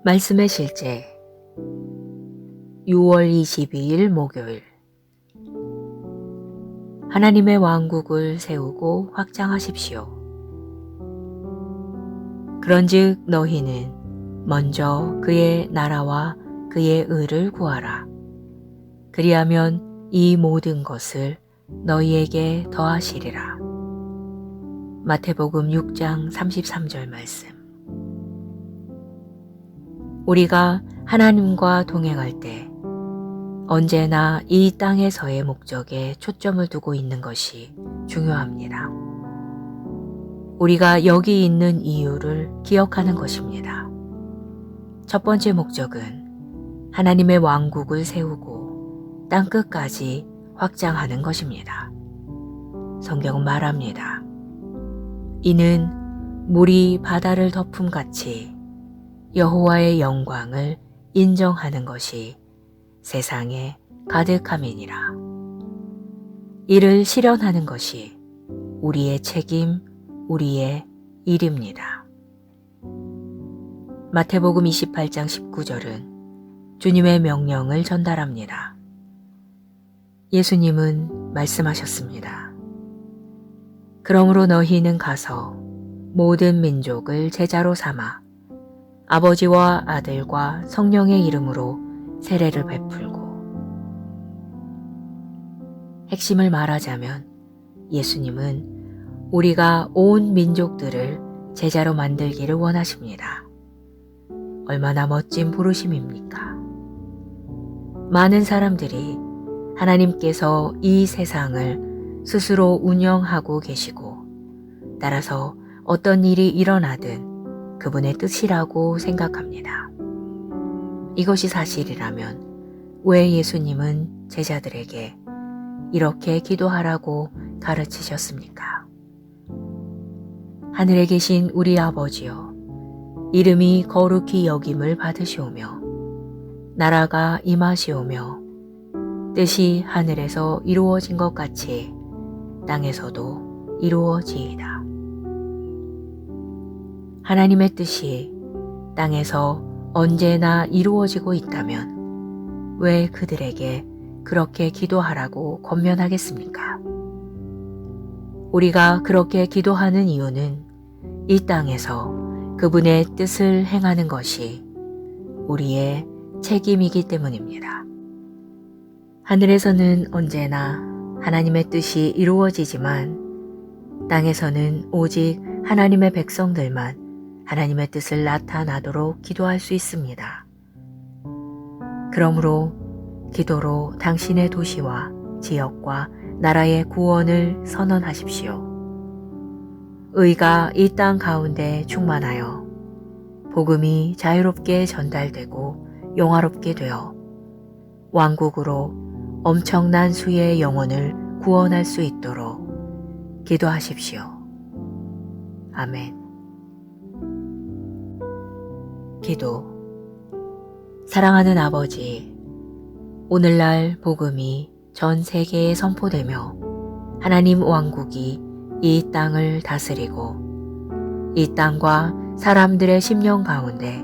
말씀의 실제 6월 22일 목요일 하나님의 왕국을 세우고 확장하십시오. 그런즉 너희는 먼저 그의 나라와 그의 의를 구하라. 그리하면 이 모든 것을 너희에게 더하시리라. 마태복음 6장 33절 말씀. 우리가 하나님과 동행할 때 언제나 이 땅에서의 목적에 초점을 두고 있는 것이 중요합니다. 우리가 여기 있는 이유를 기억하는 것입니다. 첫 번째 목적은 하나님의 왕국을 세우고 땅끝까지 확장하는 것입니다. 성경은 말합니다. 이는 물이 바다를 덮음같이 여호와의 영광을 인정하는 것이 세상에 가득함이니라. 이를 실현하는 것이 우리의 책임, 우리의 일입니다. 마태복음 28장 19절은 주님의 명령을 전달합니다. 예수님은 말씀하셨습니다. 그러므로 너희는 가서 모든 민족을 제자로 삼아 아버지와 아들과 성령의 이름으로 세례를 베풀고. 핵심을 말하자면 예수님은 우리가 온 민족들을 제자로 만들기를 원하십니다. 얼마나 멋진 부르심입니까? 많은 사람들이 하나님께서 이 세상을 스스로 운영하고 계시고 따라서 어떤 일이 일어나든 그분의 뜻이라고 생각합니다. 이것이 사실이라면 왜 예수님은 제자들에게 이렇게 기도하라고 가르치셨습니까? 하늘에 계신 우리 아버지여, 이름이 거룩히 여김을 받으시오며 나라가 임하시오며 뜻이 하늘에서 이루어진 것 같이 땅에서도 이루어지이다. 하나님의 뜻이 땅에서 언제나 이루어지고 있다면 왜 그들에게 그렇게 기도하라고 권면하겠습니까? 우리가 그렇게 기도하는 이유는 이 땅에서 그분의 뜻을 행하는 것이 우리의 책임이기 때문입니다. 하늘에서는 언제나 하나님의 뜻이 이루어지지만 땅에서는 오직 하나님의 백성들만 하나님의 뜻을 나타나도록 기도할 수 있습니다. 그러므로 기도로 당신의 도시와 지역과 나라의 구원을 선언하십시오. 의가 이 땅 가운데 충만하여 복음이 자유롭게 전달되고 영화롭게 되어 왕국으로 엄청난 수의 영혼을 구원할 수 있도록 기도하십시오. 아멘. 기도. 사랑하는 아버지, 오늘날 복음이 전 세계에 선포되며 하나님 왕국이 이 땅을 다스리고 이 땅과 사람들의 심령 가운데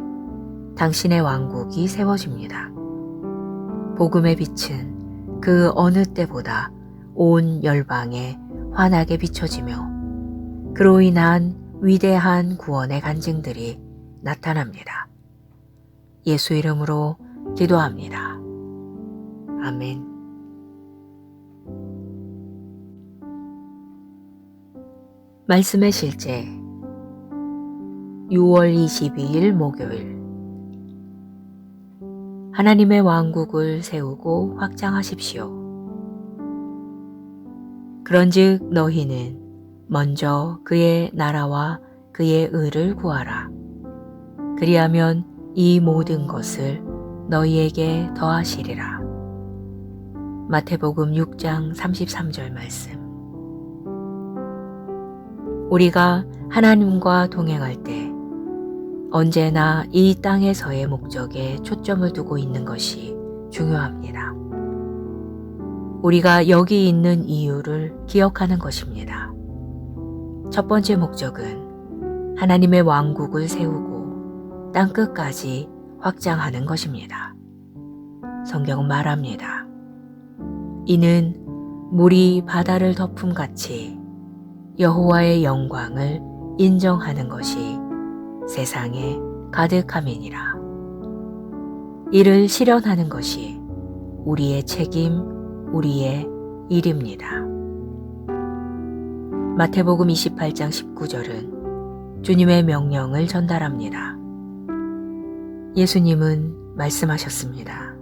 당신의 왕국이 세워집니다. 복음의 빛은 그 어느 때보다 온 열방에 환하게 비춰지며 그로 인한 위대한 구원의 간증들이 나타납니다. 예수 이름으로 기도합니다. 아멘. 말씀의 실제 6월 22일 목요일 하나님의 왕국을 세우고 확장하십시오. 그런즉 너희는 먼저 그의 나라와 그의 의를 구하라. 그리하면 이 모든 것을 너희에게 더하시리라. 마태복음 6장 33절 말씀. 우리가 하나님과 동행할 때 언제나 이 땅에서의 목적에 초점을 두고 있는 것이 중요합니다. 우리가 여기 있는 이유를 기억하는 것입니다. 첫 번째 목적은 하나님의 왕국을 세우고 땅끝까지 확장하는 것입니다. 성경은 말합니다. 이는 물이 바다를 덮음같이 여호와의 영광을 인정하는 것이 세상에 가득함이니라. 이를 실현하는 것이 우리의 책임, 우리의 일입니다. 마태복음 28장 19절은 주님의 명령을 전달합니다. 예수님은 말씀하셨습니다.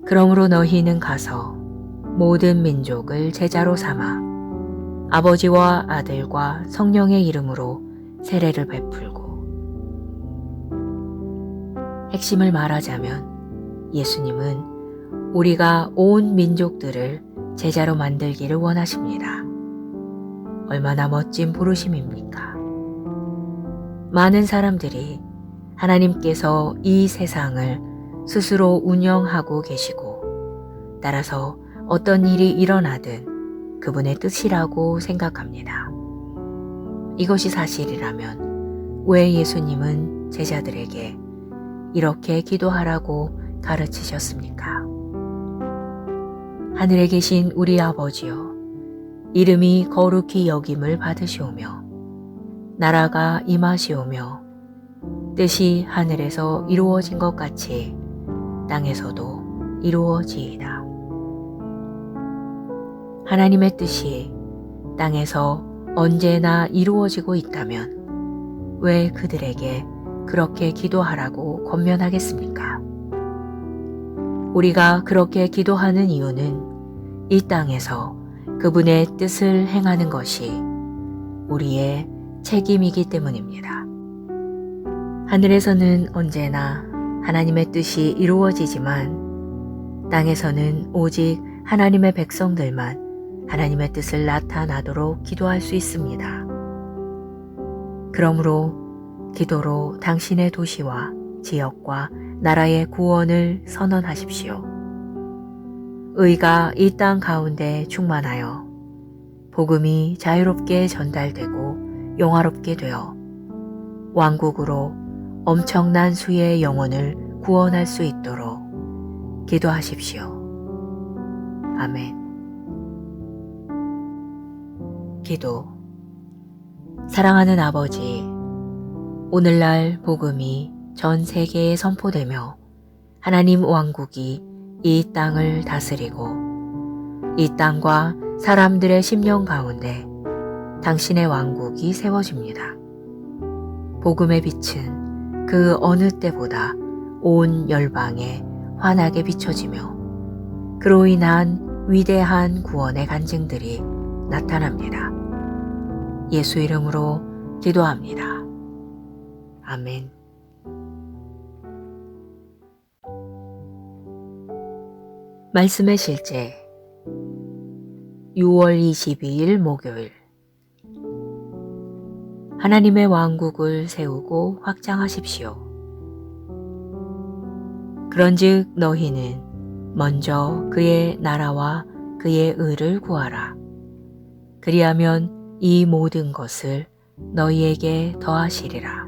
그러므로 너희는 가서 모든 민족을 제자로 삼아 아버지와 아들과 성령의 이름으로 세례를 베풀고. 핵심을 말하자면 예수님은 우리가 온 민족들을 제자로 만들기를 원하십니다. 얼마나 멋진 부르심입니까? 많은 사람들이 하나님께서 이 세상을 스스로 운영하고 계시고 따라서 어떤 일이 일어나든 그분의 뜻이라고 생각합니다. 이것이 사실이라면 왜 예수님은 제자들에게 이렇게 기도하라고 가르치셨습니까? 하늘에 계신 우리 아버지여, 이름이 거룩히 여김을 받으시오며 나라가 임하시오며 뜻이 하늘에서 이루어진 것 같이 땅에서도 이루어지이다. 하나님의 뜻이 땅에서 언제나 이루어지고 있다면 왜 그들에게 그렇게 기도하라고 권면하겠습니까? 우리가 그렇게 기도하는 이유는 이 땅에서 그분의 뜻을 행하는 것이 우리의 책임이기 때문입니다. 하늘에서는 언제나 하나님의 뜻이 이루어지지만 땅에서는 오직 하나님의 백성들만 하나님의 뜻을 나타나도록 기도할 수 있습니다. 그러므로 기도로 당신의 도시와 지역과 나라의 구원을 선언하십시오. 의가 이 땅 가운데 충만하여 복음이 자유롭게 전달되고 영화롭게 되어 왕국으로 엄청난 수의 영혼을 구원할 수 있도록 기도하십시오. 아멘. 기도. 사랑하는 아버지, 오늘날 복음이 전 세계에 선포되며 하나님 왕국이 이 땅을 다스리고 이 땅과 사람들의 심령 가운데 당신의 왕국이 세워집니다. 복음의 빛은 그 어느 때보다 온 열방에 환하게 비춰지며 그로 인한 위대한 구원의 간증들이 나타납니다. 예수 이름으로 기도합니다. 아멘. 말씀의 실제 6월 22일 목요일. 하나님의 왕국을 세우고 확장하십시오. 그런즉 너희는 먼저 그의 나라와 그의 의를 구하라. 그리하면 이 모든 것을 너희에게 더하시리라.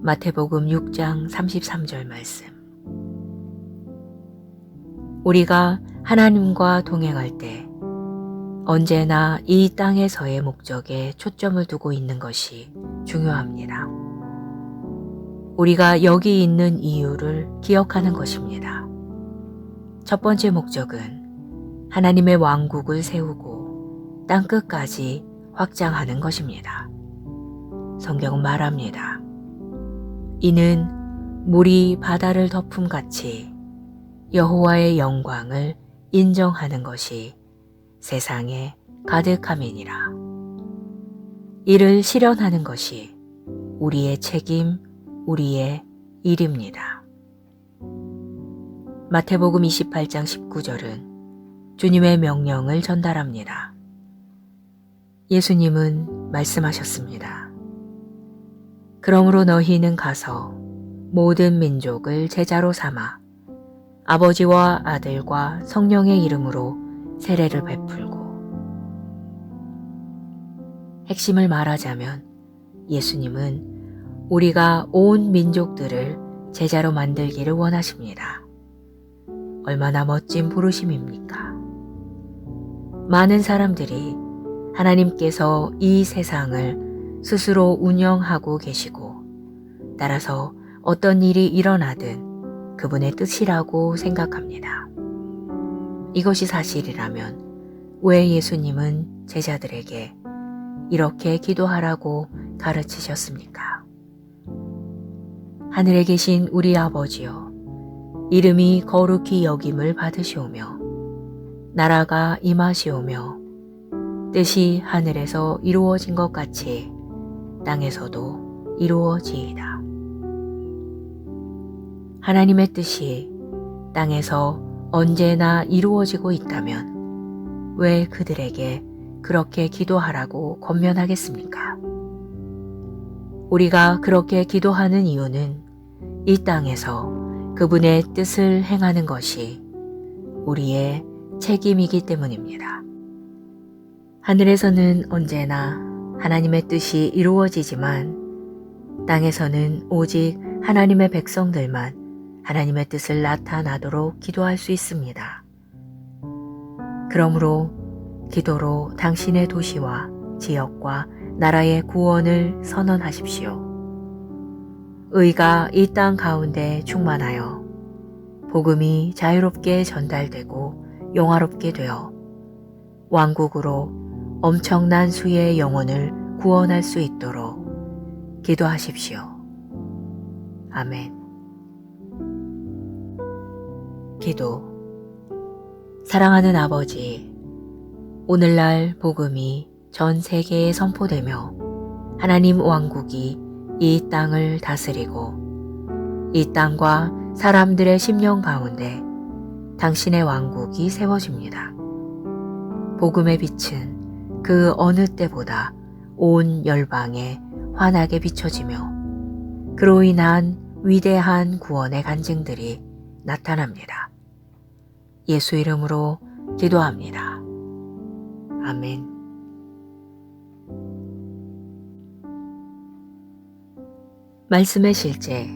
마태복음 6장 33절 말씀. 우리가 하나님과 동행할 때 언제나 이 땅에서의 목적에 초점을 두고 있는 것이 중요합니다. 우리가 여기 있는 이유를 기억하는 것입니다. 첫 번째 목적은 하나님의 왕국을 세우고 땅끝까지 확장하는 것입니다. 성경은 말합니다. 이는 물이 바다를 덮음같이 여호와의 영광을 인정하는 것이 세상에 가득함이니라. 이를 실현하는 것이 우리의 책임, 우리의 일입니다. 마태복음 28장 19절은 주님의 명령을 전달합니다. 예수님은 말씀하셨습니다. 그러므로 너희는 가서 모든 민족을 제자로 삼아 아버지와 아들과 성령의 이름으로 세례를 베풀고. 핵심을 말하자면 예수님은 우리가 온 민족들을 제자로 만들기를 원하십니다. 얼마나 멋진 부르심입니까? 많은 사람들이 하나님께서 이 세상을 스스로 운영하고 계시고 따라서 어떤 일이 일어나든 그분의 뜻이라고 생각합니다. 이것이 사실이라면 왜 예수님은 제자들에게 이렇게 기도하라고 가르치셨습니까? 하늘에 계신 우리 아버지여, 이름이 거룩히 여김을 받으시오며 나라가 임하시오며 뜻이 하늘에서 이루어진 것 같이 땅에서도 이루어지이다. 하나님의 뜻이 땅에서 언제나 이루어지고 있다면 왜 그들에게 그렇게 기도하라고 권면하겠습니까? 우리가 그렇게 기도하는 이유는 이 땅에서 그분의 뜻을 행하는 것이 우리의 책임이기 때문입니다. 하늘에서는 언제나 하나님의 뜻이 이루어지지만 땅에서는 오직 하나님의 백성들만 하나님의 뜻을 나타나도록 기도할 수 있습니다. 그러므로 기도로 당신의 도시와 지역과 나라의 구원을 선언하십시오. 의가 이 땅 가운데 충만하여 복음이 자유롭게 전달되고 영화롭게 되어 왕국으로 엄청난 수의 영혼을 구원할 수 있도록 기도하십시오. 아멘. 기도. 사랑하는 아버지, 오늘날 복음이 전 세계에 선포되며 하나님 왕국이 이 땅을 다스리고 이 땅과 사람들의 심령 가운데 당신의 왕국이 세워집니다. 복음의 빛은 그 어느 때보다 온 열방에 환하게 비춰지며 그로 인한 위대한 구원의 간증들이 나타납니다. 예수 이름으로 기도합니다. 아멘. 말씀의 실제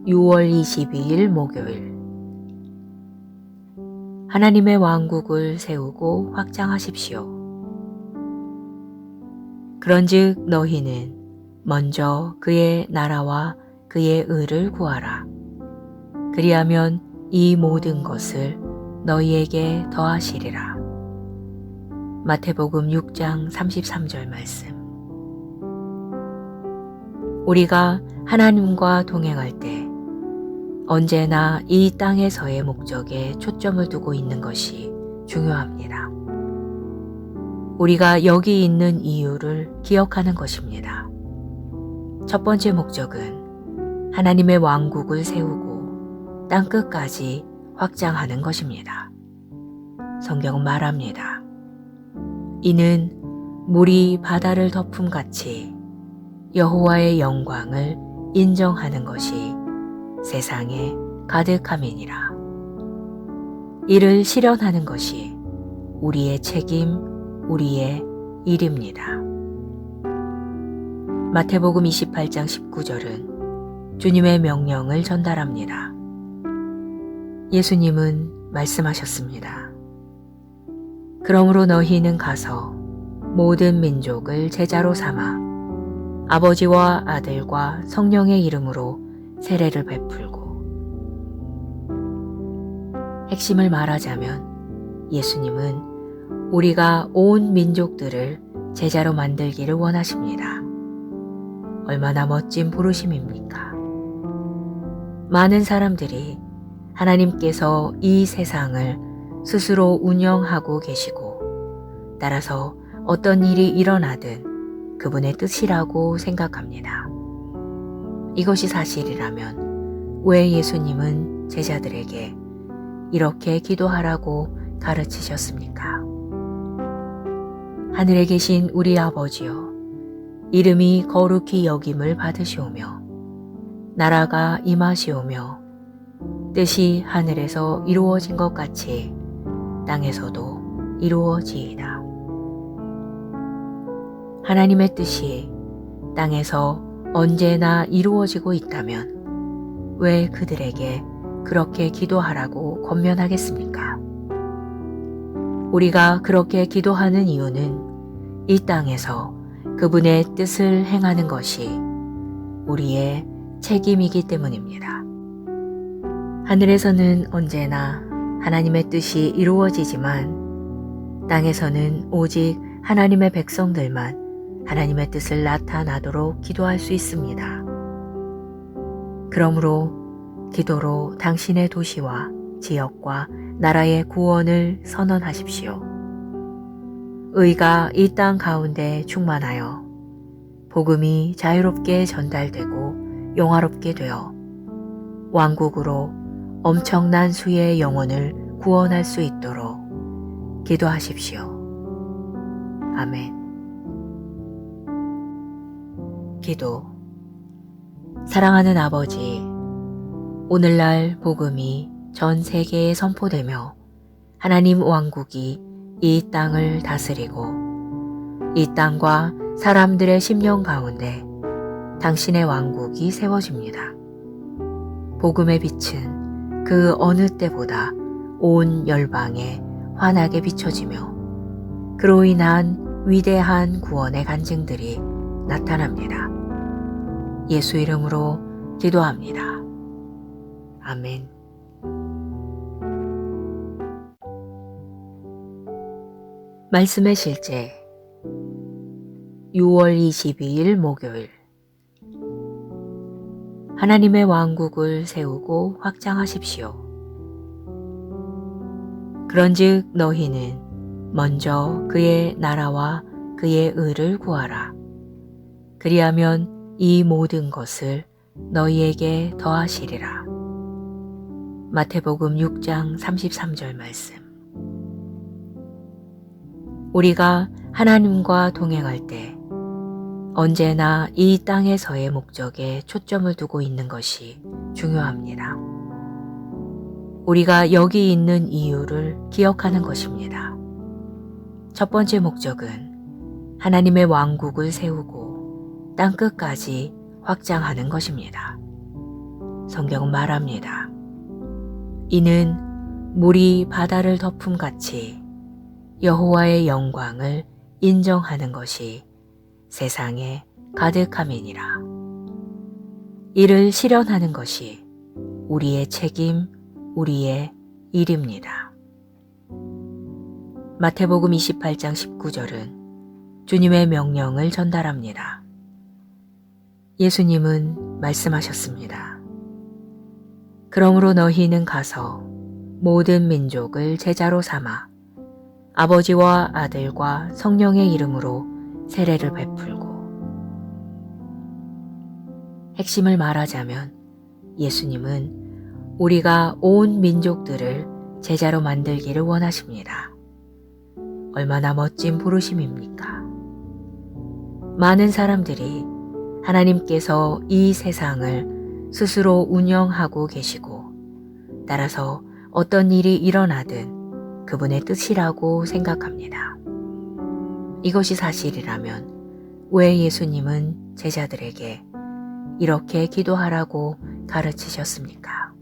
6월 22일 목요일. 하나님의 왕국을 세우고 확장하십시오. 그런즉 너희는 먼저 그의 나라와 그의 의를 구하라. 그리하면 이 모든 것을 너희에게 더하시리라. 마태복음 6장 33절 말씀. 우리가 하나님과 동행할 때 언제나 이 땅에서의 목적에 초점을 두고 있는 것이 중요합니다. 우리가 여기 있는 이유를 기억하는 것입니다. 첫 번째 목적은 하나님의 왕국을 세우고 땅끝까지 확장하는 것입니다. 성경은 말합니다. 이는 물이 바다를 덮음같이 여호와의 영광을 인정하는 것이 세상에 가득함이니라. 이를 실현하는 것이 우리의 책임, 우리의 일입니다. 마태복음 28장 19절은 주님의 명령을 전달합니다. 예수님은 말씀하셨습니다. 그러므로 너희는 가서 모든 민족을 제자로 삼아 아버지와 아들과 성령의 이름으로 세례를 베풀고. 핵심을 말하자면 예수님은 우리가 온 민족들을 제자로 만들기를 원하십니다. 얼마나 멋진 부르심입니까? 많은 사람들이 하나님께서 이 세상을 스스로 운영하고 계시고 따라서 어떤 일이 일어나든 그분의 뜻이라고 생각합니다. 이것이 사실이라면 왜 예수님은 제자들에게 이렇게 기도하라고 가르치셨습니까? 하늘에 계신 우리 아버지여, 이름이 거룩히 여김을 받으시오며 나라가 임하시오며 뜻이 하늘에서 이루어진 것 같이 땅에서도 이루어지이다. 하나님의 뜻이 땅에서 언제나 이루어지고 있다면 왜 그들에게 그렇게 기도하라고 권면하겠습니까? 우리가 그렇게 기도하는 이유는 이 땅에서 그분의 뜻을 행하는 것이 우리의 책임이기 때문입니다. 하늘에서는 언제나 하나님의 뜻이 이루어지지만 땅에서는 오직 하나님의 백성들만 하나님의 뜻을 나타나도록 기도할 수 있습니다. 그러므로 기도로 당신의 도시와 지역과 나라의 구원을 선언하십시오. 의가 이 땅 가운데 충만하여 복음이 자유롭게 전달되고 영화롭게 되어 왕국으로 엄청난 수의 영혼을 구원할 수 있도록 기도하십시오. 아멘. 기도. 사랑하는 아버지, 오늘날 복음이 전 세계에 선포되며 하나님 왕국이 이 땅을 다스리고 이 땅과 사람들의 심령 가운데 당신의 왕국이 세워집니다. 복음의 빛은 그 어느 때보다 온 열방에 환하게 비춰지며 그로 인한 위대한 구원의 간증들이 나타납니다. 예수 이름으로 기도합니다. 아멘. 말씀의 실제 6월 22일 목요일. 하나님의 왕국을 세우고 확장하십시오. 그런즉 너희는 먼저 그의 나라와 그의 의를 구하라. 그리하면 이 모든 것을 너희에게 더하시리라. 마태복음 6장 33절 말씀. 우리가 하나님과 동행할 때 언제나 이 땅에서의 목적에 초점을 두고 있는 것이 중요합니다. 우리가 여기 있는 이유를 기억하는 것입니다. 첫 번째 목적은 하나님의 왕국을 세우고 땅끝까지 확장하는 것입니다. 성경은 말합니다. 이는 물이 바다를 덮음같이 여호와의 영광을 인정하는 것이 세상에 가득함이니라. 이를 실현하는 것이 우리의 책임, 우리의 일입니다. 마태복음 28장 19절은 주님의 명령을 전달합니다. 예수님은 말씀하셨습니다. 그러므로 너희는 가서 모든 민족을 제자로 삼아 아버지와 아들과 성령의 이름으로 세례를 베풀고. 핵심을 말하자면 예수님은 우리가 온 민족들을 제자로 만들기를 원하십니다. 얼마나 멋진 부르심입니까? 많은 사람들이 하나님께서 이 세상을 스스로 운영하고 계시고 따라서 어떤 일이 일어나든 그분의 뜻이라고 생각합니다. 이것이 사실이라면 왜 예수님은 제자들에게 이렇게 기도하라고 가르치셨습니까?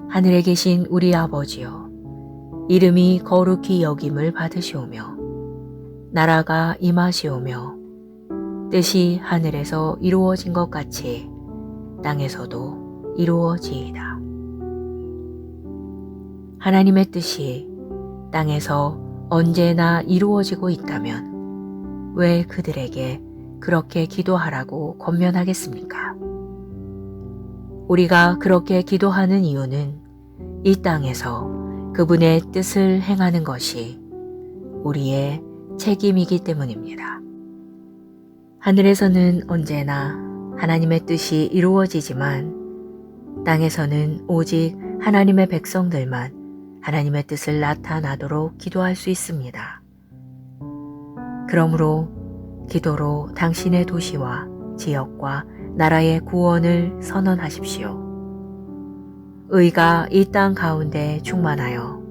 하늘에 계신 우리 아버지여, 이름이 거룩히 여김을 받으시오며 나라가 임하시오며 뜻이 하늘에서 이루어진 것 같이 땅에서도 이루어지이다. 하나님의 뜻이 땅에서 언제나 이루어지고 있다면 왜 그들에게 그렇게 기도하라고 권면하겠습니까? 우리가 그렇게 기도하는 이유는 이 땅에서 그분의 뜻을 행하는 것이 우리의 책임이기 때문입니다. 하늘에서는 언제나 하나님의 뜻이 이루어지지만 땅에서는 오직 하나님의 백성들만 하나님의 뜻을 나타나도록 기도할 수 있습니다. 그러므로 기도로 당신의 도시와 지역과 나라의 구원을 선언하십시오. 의가 이 땅 가운데 충만하여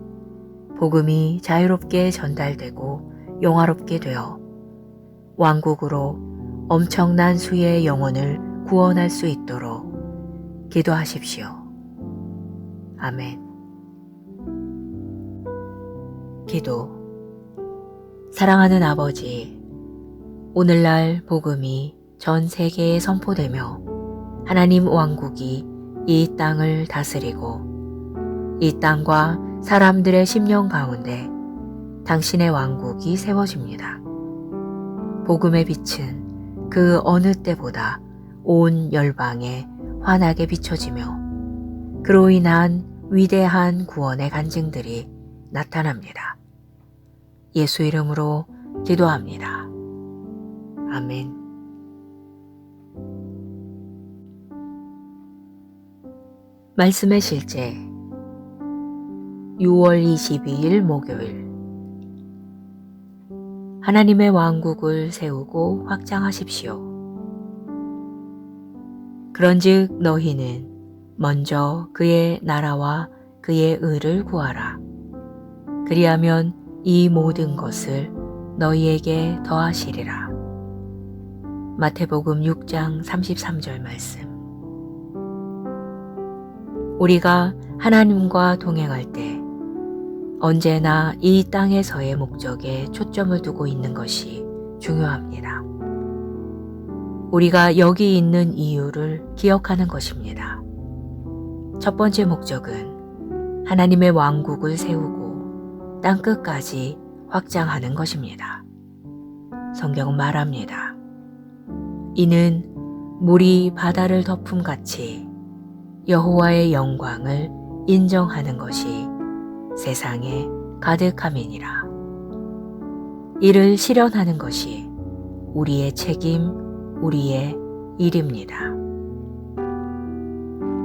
복음이 자유롭게 전달되고 영화롭게 되어 왕국으로 엄청난 수의 영혼을 구원할 수 있도록 기도하십시오. 아멘. 기도. 사랑하는 아버지, 오늘날 복음이 전 세계에 선포되며 하나님 왕국이 이 땅을 다스리고 이 땅과 사람들의 심령 가운데 당신의 왕국이 세워집니다. 복음의 빛은 그 어느 때보다 온 열방에 환하게 비춰지며 그로 인한 위대한 구원의 간증들이 나타납니다. 예수 이름으로 기도합니다. 아멘. 말씀의 실제 6월 22일 목요일. 하나님의 왕국을 세우고 확장하십시오. 그런즉 너희는 먼저 그의 나라와 그의 의를 구하라. 그리하면 이 모든 것을 너희에게 더하시리라. 마태복음 6장 33절 말씀. 우리가 하나님과 동행할 때 언제나 이 땅에서의 목적에 초점을 두고 있는 것이 중요합니다. 우리가 여기 있는 이유를 기억하는 것입니다. 첫 번째 목적은 하나님의 왕국을 세우고 땅끝까지 확장하는 것입니다. 성경은 말합니다. 이는 물이 바다를 덮음같이 여호와의 영광을 인정하는 것이 세상에 가득함이니라. 이를 실현하는 것이 우리의 책임, 우리의 일입니다.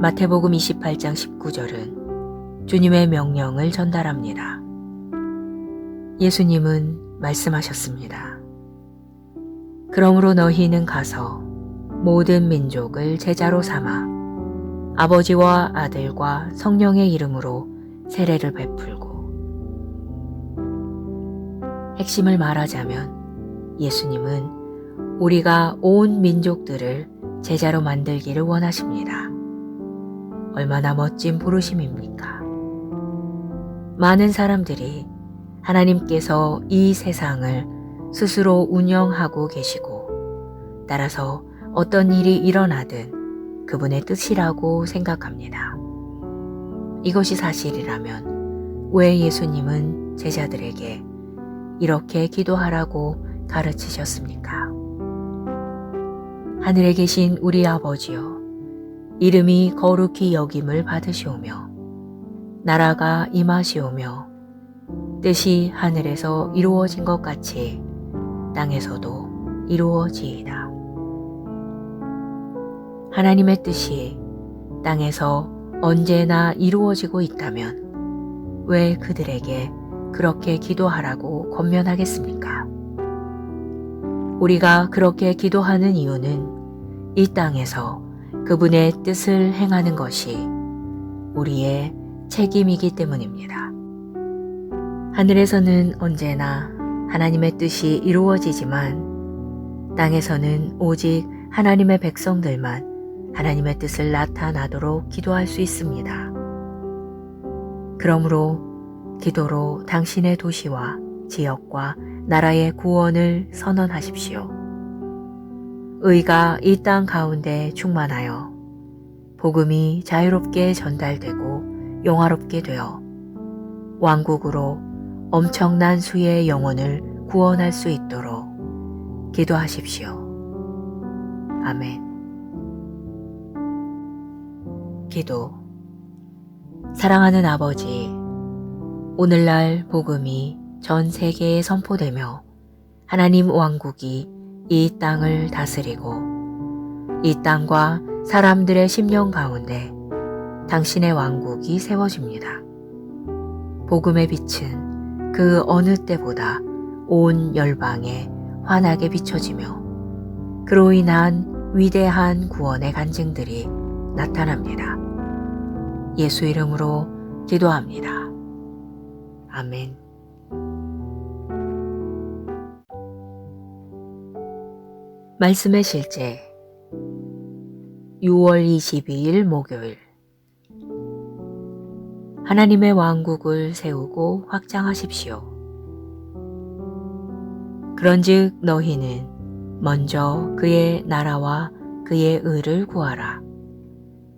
마태복음 28장 19절은 주님의 명령을 전달합니다. 예수님은 말씀하셨습니다. 그러므로 너희는 가서 모든 민족을 제자로 삼아 아버지와 아들과 성령의 이름으로 세례를 베풀고. 핵심을 말하자면 예수님은 우리가 온 민족들을 제자로 만들기를 원하십니다. 얼마나 멋진 부르심입니까? 많은 사람들이 하나님께서 이 세상을 스스로 운영하고 계시고 따라서 어떤 일이 일어나든 그분의 뜻이라고 생각합니다. 이것이 사실이라면 왜 예수님은 제자들에게 이렇게 기도하라고 가르치셨습니까? 하늘에 계신 우리 아버지여, 이름이 거룩히 여김을 받으시오며 나라가 임하시오며 뜻이 하늘에서 이루어진 것 같이 땅에서도 이루어지이다. 하나님의 뜻이 땅에서 언제나 이루어지고 있다면 왜 그들에게 그렇게 기도하라고 권면하겠습니까? 우리가 그렇게 기도하는 이유는 이 땅에서 그분의 뜻을 행하는 것이 우리의 책임이기 때문입니다. 하늘에서는 언제나 하나님의 뜻이 이루어지지만 땅에서는 오직 하나님의 백성들만 하나님의 뜻을 나타나도록 기도할 수 있습니다. 그러므로 기도로 당신의 도시와 지역과 나라의 구원을 선언하십시오. 의가 이 땅 가운데 충만하여 복음이 자유롭게 전달되고 영화롭게 되어 왕국으로 엄청난 수의 영혼을 구원할 수 있도록 기도하십시오. 아멘. 기도. 사랑하는 아버지, 오늘날 복음이 전 세계에 선포되며 하나님 왕국이 이 땅을 다스리고 이 땅과 사람들의 심령 가운데 당신의 왕국이 세워집니다. 복음의 빛은 그 어느 때보다 온 열방에 환하게 비춰지며 그로 인한 위대한 구원의 간증들이 나타납니다. 예수 이름으로 기도합니다. 아멘. 말씀의 실제 6월 22일 목요일 하나님의 왕국을 세우고 확장하십시오. 그런즉 너희는 먼저 그의 나라와 그의 의를 구하라.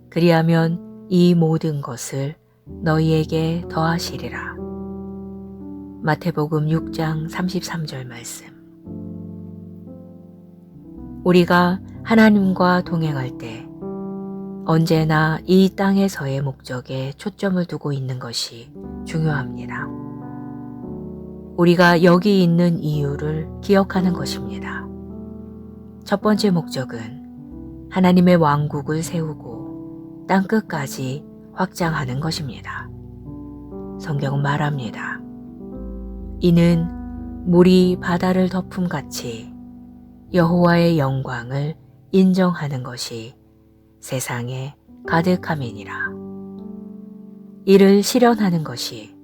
그리하면 이 모든 것을 너희에게 더하시리라. 마태복음 6장 33절 말씀. 우리가 하나님과 동행할 때 언제나 이 땅에서의 목적에 초점을 두고 있는 것이 중요합니다. 우리가 여기 있는 이유를 기억하는 것입니다. 첫 번째 목적은 하나님의 왕국을 세우고 땅끝까지 확장하는 것입니다. 성경은 말합니다. 이는 물이 바다를 덮음같이 여호와의 영광을 인정하는 것이 세상에 가득함이니라. 이를 실현하는 것이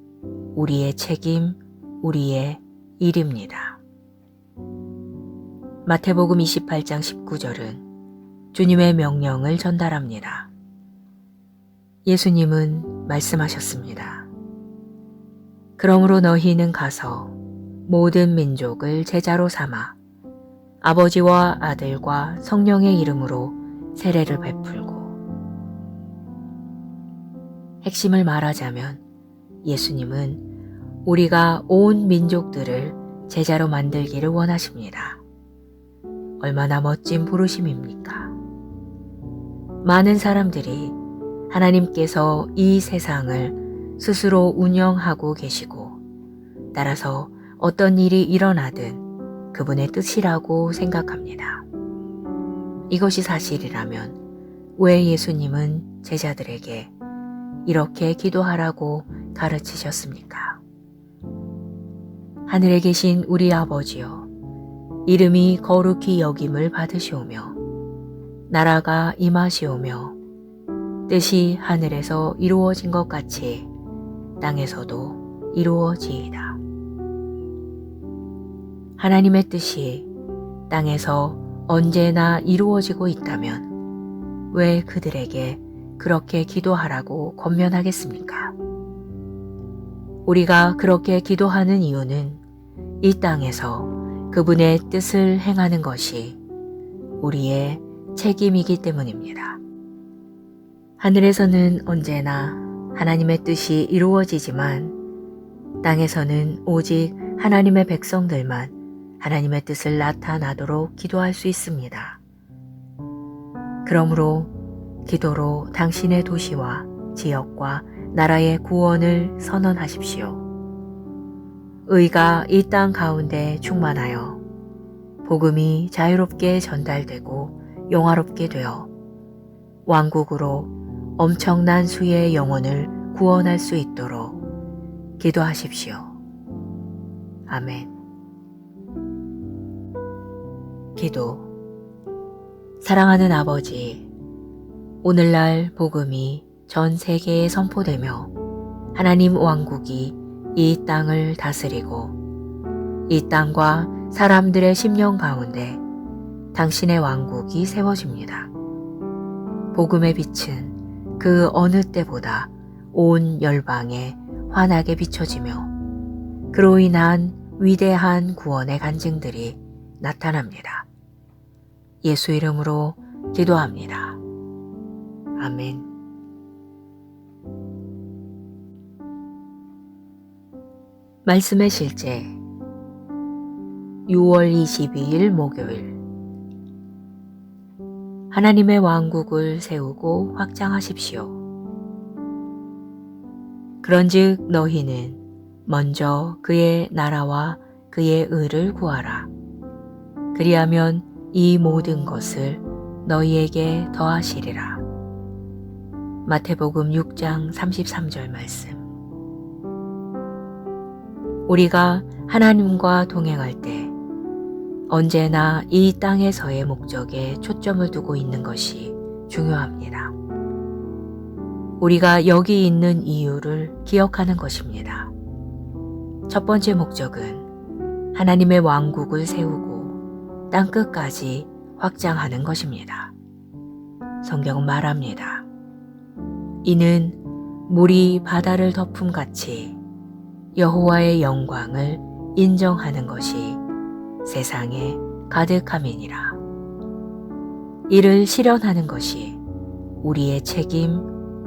우리의 책임, 우리의 일입니다. 마태복음 28장 19절은 주님의 명령을 전달합니다. 예수님은 말씀하셨습니다. 그러므로 너희는 가서 모든 민족을 제자로 삼아 아버지와 아들과 성령의 이름으로 세례를 베풀고. 핵심을 말하자면 예수님은 우리가 온 민족들을 제자로 만들기를 원하십니다. 얼마나 멋진 부르심입니까? 많은 사람들이 하나님께서 이 세상을 스스로 운영하고 계시고 따라서 어떤 일이 일어나든 그분의 뜻이라고 생각합니다. 이것이 사실이라면 왜 예수님은 제자들에게 이렇게 기도하라고 가르치셨습니까? 하늘에 계신 우리 아버지여, 이름이 거룩히 여김을 받으시오며 나라가 임하시오며 뜻이 하늘에서 이루어진 것 같이 땅에서도 이루어지이다. 하나님의 뜻이 땅에서 언제나 이루어지고 있다면 왜 그들에게 그렇게 기도하라고 권면하겠습니까? 우리가 그렇게 기도하는 이유는 이 땅에서 그분의 뜻을 행하는 것이 우리의 책임이기 때문입니다. 하늘에서는 언제나 하나님의 뜻이 이루어지지만 땅에서는 오직 하나님의 백성들만 하나님의 뜻을 나타나도록 기도할 수 있습니다. 그러므로 기도로 당신의 도시와 지역과 나라의 구원을 선언하십시오. 의가 이 땅 가운데 충만하여 복음이 자유롭게 전달되고 영화롭게 되어 왕국으로 엄청난 수의 영혼을 구원할 수 있도록 기도하십시오. 아멘. 기도. 사랑하는 아버지, 오늘날 복음이 전 세계에 선포되며 하나님 왕국이 이 땅을 다스리고 이 땅과 사람들의 심령 가운데 당신의 왕국이 세워집니다. 복음의 빛은 그 어느 때보다 온 열방에 환하게 비춰지며 그로 인한 위대한 구원의 간증들이 나타납니다. 예수 이름으로 기도합니다. 아멘. 말씀의 실제 6월 22일 목요일 하나님의 왕국을 세우고 확장하십시오. 그런즉 너희는 먼저 그의 나라와 그의 의를 구하라. 그리하면 이 모든 것을 너희에게 더하시리라. 마태복음 6장 33절 말씀. 우리가 하나님과 동행할 때 언제나 이 땅에서의 목적에 초점을 두고 있는 것이 중요합니다. 우리가 여기 있는 이유를 기억하는 것입니다. 첫 번째 목적은 하나님의 왕국을 세우고 땅끝까지 확장하는 것입니다. 성경은 말합니다. 이는 물이 바다를 덮음같이 여호와의 영광을 인정하는 것이 세상에 가득함이니라. 이를 실현하는 것이 우리의 책임,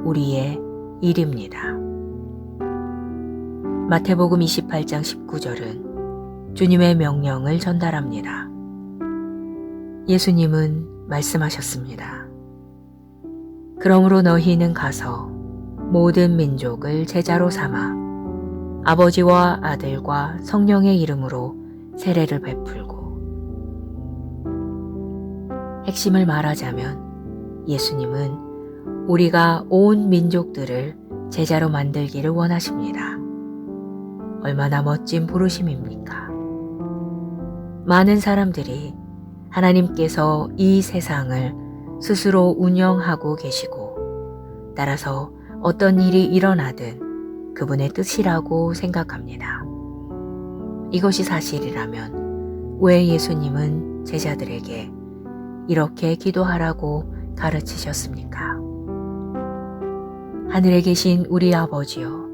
우리의 일입니다. 마태복음 28장 19절은 주님의 명령을 전달합니다. 예수님은 말씀하셨습니다. 그러므로 너희는 가서 모든 민족을 제자로 삼아 아버지와 아들과 성령의 이름으로 세례를 베풀고, 핵심을 말하자면 예수님은 우리가 온 민족들을 제자로 만들기를 원하십니다. 얼마나 멋진 부르심입니까? 많은 사람들이 하나님께서 이 세상을 스스로 운영하고 계시고, 따라서 어떤 일이 일어나든 그분의 뜻이라고 생각합니다. 이것이 사실이라면 왜 예수님은 제자들에게 이렇게 기도하라고 가르치셨습니까? 하늘에 계신 우리 아버지여,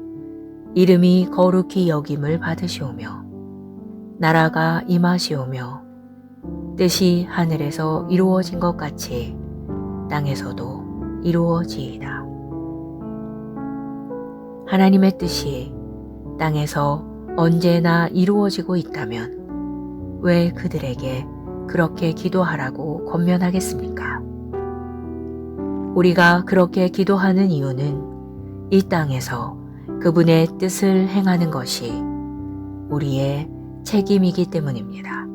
이름이 거룩히 여김을 받으시오며 나라가 임하시오며 뜻이 하늘에서 이루어진 것 같이 땅에서도 이루어지이다. 하나님의 뜻이 땅에서 언제나 이루어지고 있다면 왜 그들에게 그렇게 기도하라고 권면하겠습니까? 우리가 그렇게 기도하는 이유는 이 땅에서 그분의 뜻을 행하는 것이 우리의 책임이기 때문입니다.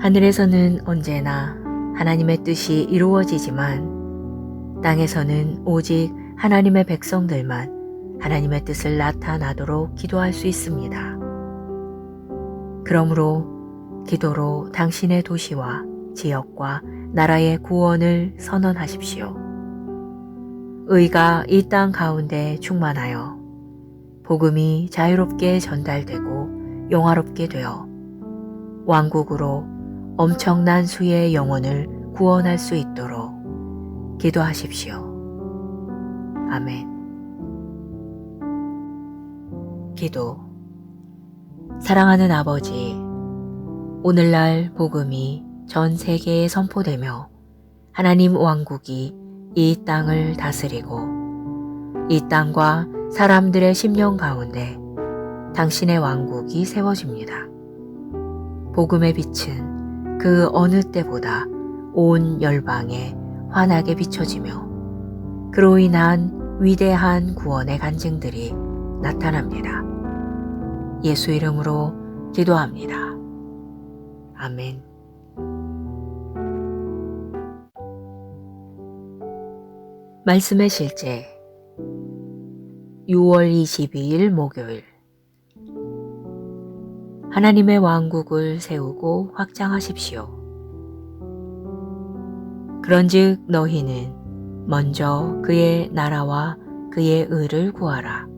하늘에서는 언제나 하나님의 뜻이 이루어지지만 땅에서는 오직 하나님의 백성들만 하나님의 뜻을 나타나도록 기도할 수 있습니다. 그러므로 기도로 당신의 도시와 지역과 나라의 구원을 선언하십시오. 의가 이 땅 가운데 충만하여 복음이 자유롭게 전달되고 영화롭게 되어 왕국으로 엄청난 수의 영혼을 구원할 수 있도록 기도하십시오. 아멘. 기도. 사랑하는 아버지, 오늘날 복음이 전 세계에 선포되며 하나님 왕국이 이 땅을 다스리고 이 땅과 사람들의 심령 가운데 당신의 왕국이 세워집니다. 복음의 빛은 그 어느 때보다 온 열방에 환하게 비춰지며 그로 인한 위대한 구원의 간증들이 나타납니다. 예수 이름으로 기도합니다. 아멘. 말씀의 실제 6월 22일 목요일. 하나님의 왕국을 세우고 확장하십시오. 그런즉 너희는 먼저 그의 나라와 그의 의를 구하라.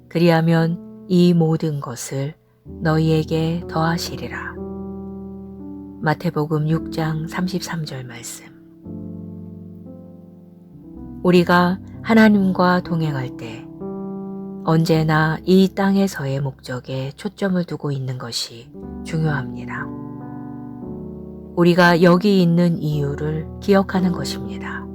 그리하면 이 모든 것을 너희에게 더하시리라. 마태복음 6장 33절 말씀. 우리가 하나님과 동행할 때 언제나 이 땅에서의 목적에 초점을 두고 있는 것이 중요합니다. 우리가 여기 있는 이유를 기억하는 것입니다.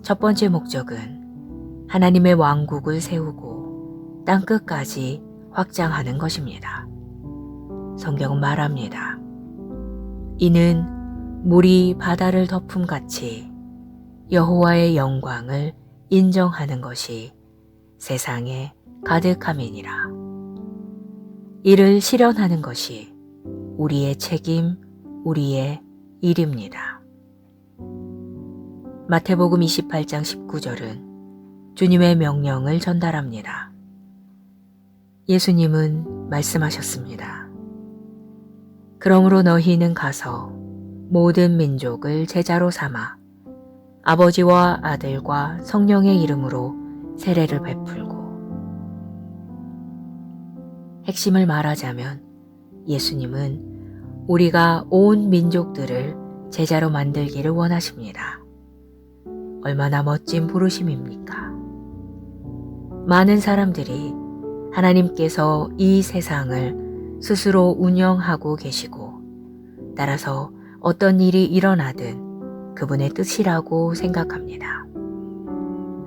첫 번째 목적은 하나님의 왕국을 세우고 땅끝까지 확장하는 것입니다. 성경은 말합니다. 이는 물이 바다를 덮음같이 여호와의 영광을 인정하는 것이 세상에 가득함이니라. 이를 실현하는 것이 우리의 책임, 우리의 일입니다. 마태복음 28장 19절은 주님의 명령을 전달합니다. 예수님은 말씀하셨습니다. 그러므로 너희는 가서 모든 민족을 제자로 삼아 아버지와 아들과 성령의 이름으로 세례를 베풀고, 핵심을 말하자면 예수님은 우리가 온 민족들을 제자로 만들기를 원하십니다. 얼마나 멋진 부르심입니까? 많은 사람들이 하나님께서 이 세상을 스스로 운영하고 계시고 따라서 어떤 일이 일어나든 그분의 뜻이라고 생각합니다.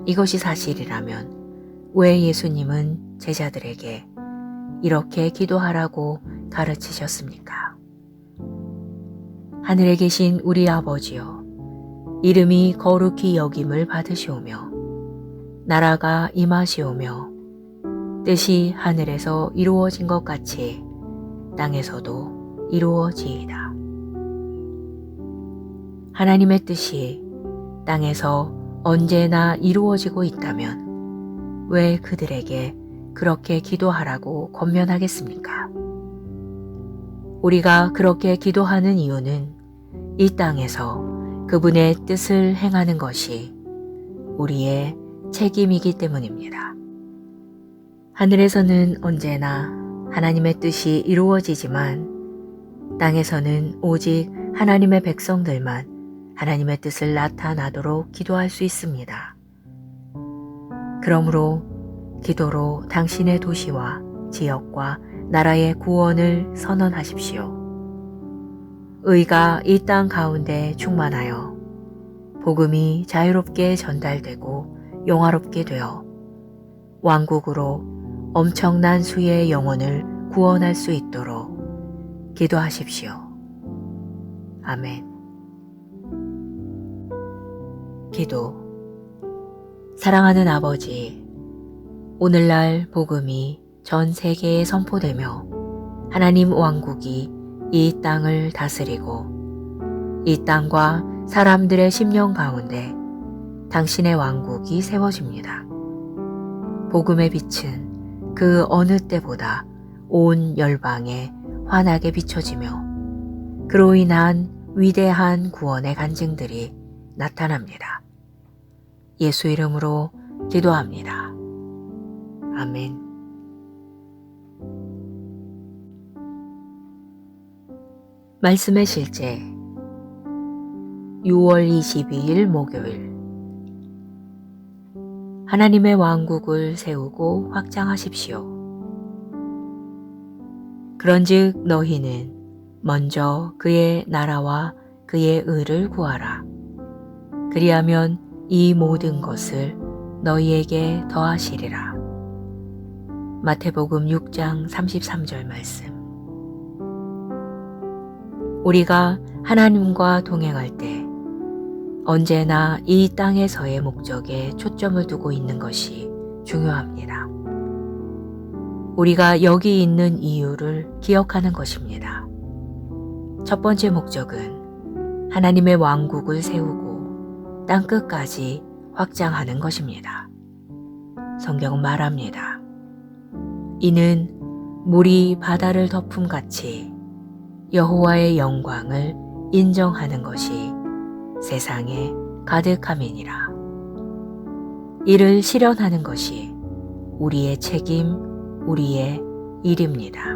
이것이 사실이라면 왜 예수님은 제자들에게 이렇게 기도하라고 가르치셨습니까? 하늘에 계신 우리 아버지여, 이름이 거룩히 여김을 받으시오며 나라가 임하시오며 뜻이 하늘에서 이루어진 것 같이 땅에서도 이루어지이다. 하나님의 뜻이 땅에서 언제나 이루어지고 있다면 왜 그들에게 그렇게 기도하라고 권면하겠습니까? 우리가 그렇게 기도하는 이유는 이 땅에서 그분의 뜻을 행하는 것이 우리의 책임이기 때문입니다. 하늘에서는 언제나 하나님의 뜻이 이루어지지만 땅에서는 오직 하나님의 백성들만 하나님의 뜻을 나타나도록 기도할 수 있습니다. 그러므로 기도로 당신의 도시와 지역과 나라의 구원을 선언하십시오. 의가 이 땅 가운데 충만하여 복음이 자유롭게 전달되고 영화롭게 되어 왕국으로 엄청난 수의 영혼을 구원할 수 있도록 기도하십시오. 아멘. 기도. 사랑하는 아버지, 오늘날 복음이 전 세계에 선포되며 하나님 왕국이 이 땅을 다스리고 이 땅과 사람들의 심령 가운데 당신의 왕국이 세워집니다. 복음의 빛은 그 어느 때보다 온 열방에 환하게 비춰지며 그로 인한 위대한 구원의 간증들이 나타납니다. 예수 이름으로 기도합니다. 아멘. 말씀의 실제 6월 22일 목요일. 하나님의 왕국을 세우고 확장하십시오. 그런즉 너희는 먼저 그의 나라와 그의 의를 구하라. 그리하면 이 모든 것을 너희에게 더하시리라. 마태복음 6장 33절 말씀. 우리가 하나님과 동행할 때 언제나 이 땅에서의 목적에 초점을 두고 있는 것이 중요합니다. 우리가 여기 있는 이유를 기억하는 것입니다. 첫 번째 목적은 하나님의 왕국을 세우고 땅끝까지 확장하는 것입니다. 성경은 말합니다. 이는 물이 바다를 덮음같이 여호와의 영광을 인정하는 것이 세상에 가득함이니라. 이를 실현하는 것이 우리의 책임, 우리의 일입니다.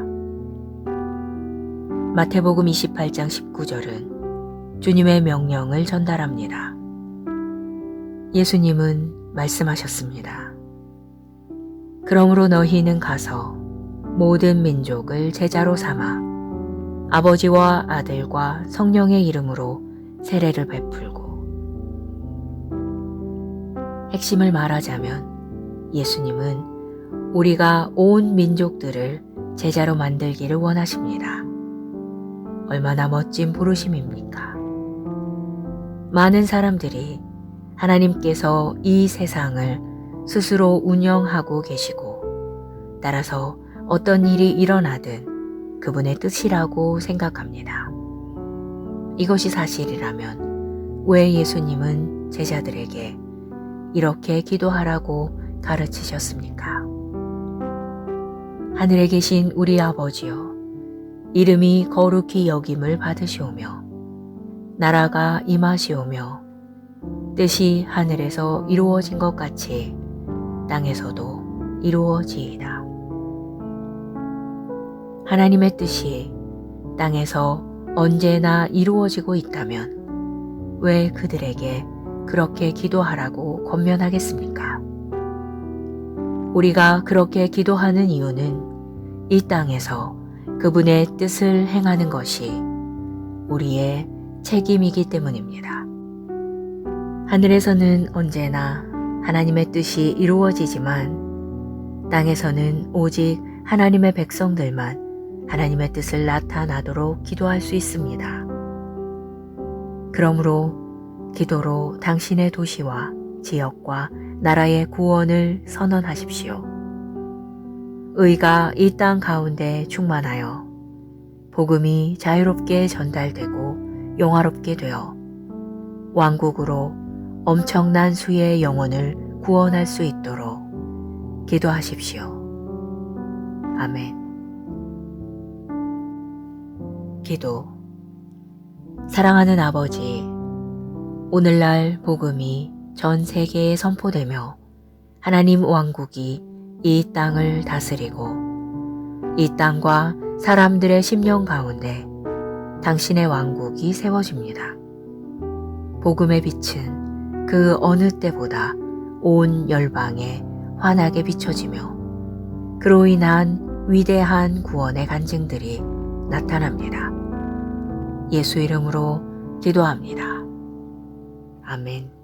마태복음 28장 19절은 주님의 명령을 전달합니다. 예수님은 말씀하셨습니다. 그러므로 너희는 가서 모든 민족을 제자로 삼아 아버지와 아들과 성령의 이름으로 세례를 베풀고. 핵심을 말하자면 예수님은 우리가 온 민족들을 제자로 만들기를 원하십니다. 얼마나 멋진 부르심입니까? 많은 사람들이 하나님께서 이 세상을 스스로 운영하고 계시고 따라서 어떤 일이 일어나든 그분의 뜻이라고 생각합니다. 이것이 사실이라면 왜 예수님은 제자들에게 이렇게 기도하라고 가르치셨습니까? 하늘에 계신 우리 아버지여, 이름이 거룩히 여김을 받으시오며 나라가 임하시오며 뜻이 하늘에서 이루어진 것 같이 땅에서도 이루어지이다. 하나님의 뜻이 땅에서 언제나 이루어지고 있다면 왜 그들에게 그렇게 기도하라고 권면하겠습니까? 우리가 그렇게 기도하는 이유는 이 땅에서 그분의 뜻을 행하는 것이 우리의 책임이기 때문입니다. 하늘에서는 언제나 하나님의 뜻이 이루어지지만 땅에서는 오직 하나님의 백성들만 하나님의 뜻을 나타나도록 기도할 수 있습니다. 그러므로 기도로 당신의 도시와 지역과 나라의 구원을 선언하십시오. 의가 이 땅 가운데 충만하여 복음이 자유롭게 전달되고 영화롭게 되어 왕국으로 엄청난 수의 영혼을 구원할 수 있도록 기도하십시오. 아멘. 기도. 사랑하는 아버지, 오늘날 복음이 전 세계에 선포되며 하나님 왕국이 이 땅을 다스리고 이 땅과 사람들의 심령 가운데 당신의 왕국이 세워집니다. 복음의 빛은 그 어느 때보다 온 열방에 환하게 비춰지며 그로 인한 위대한 구원의 간증들이 나타납니다. 예수 이름으로 기도합니다. 아멘.